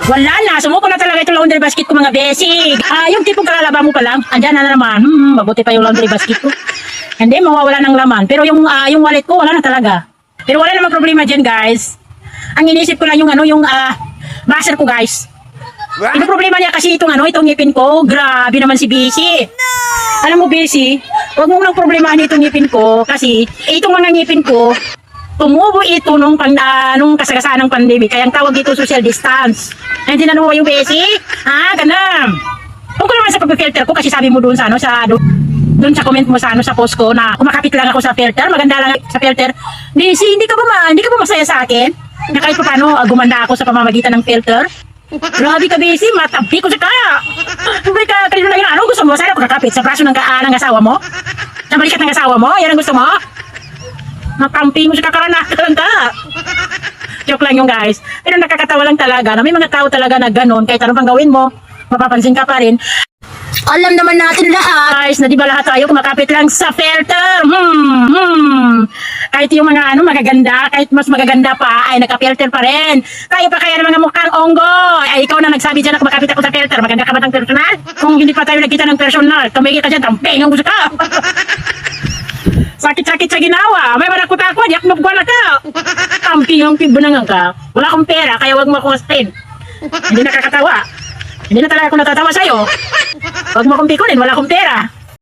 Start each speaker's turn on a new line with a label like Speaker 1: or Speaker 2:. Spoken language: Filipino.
Speaker 1: Wala na, sumuko na talaga itong laundry basket ko mga besi. Yung tipong kalalaba mo pa lang, andyan na naman. Mabuti pa yung laundry basket ko. Hindi, mawawala ng laman. Pero yung wallet ko, wala na talaga. Pero wala namang problema dyan, guys. Ang inisip ko lang yung buzzer ko, guys. Yung problema niya kasi itong ngipin ko. Grabe naman si Bisi. Alam mo, Bisi, huwag mo lang problemahan itong ngipin ko kasi itong mga ngipin ko, tumubo ito nung kasagasaan ng pandemic. Kaya ang tawag dito social distance. Hindi na naman yung Besi. Ganun. Huwag ko naman sa pag-filter ko kasi sabi mo doon sa doon sa comment mo sa post ko na kumakapit lang ako sa filter. Maganda lang sa filter. Besi, hindi ka ba masaya sa akin? Na kahit pa paano gumanda ako sa pamamagitan ng filter? Grabe ka, Besi. Matampi ko sa ka. Hindi ka, kanino lang yun. Gusto mo? Sana ako kakapit sa braso ng asawa mo? Sa balikat ng asawa mo? Yan ang gusto mo? Matampi mo sa kakaranasan ka. Joke lang yung guys. Pero nakakatawa lang talaga na may mga tao talaga na ganun. Kahit anong pang gawin mo, mapapansin ka pa rin. Alam naman natin lahat, guys, na di ba lahat tayo kumakapit lang sa filter. Kahit yung mga magaganda, kahit mas magaganda pa, ay nakapilter pa rin. Kayo pa kaya ng mga mukhang onggo. Ay, ikaw na nagsabi dyan na kumakapit ako sa filter. Maganda ka ba ng personal? Kung hindi pa tayo nagkita ng personal, tumigil ka dyan, tamping ang gusto ka. Sakit-sakit sa ginawa. May marakot-akot, yak mabgwala ka. Tamping ang pibunangan ka. Wala akong pera, kaya wag mo akong hostin. Hindi nakakatawa. Hindi na talaga ako natatawa sa'yo. Huwag mo akong pikunin, wala akong pera.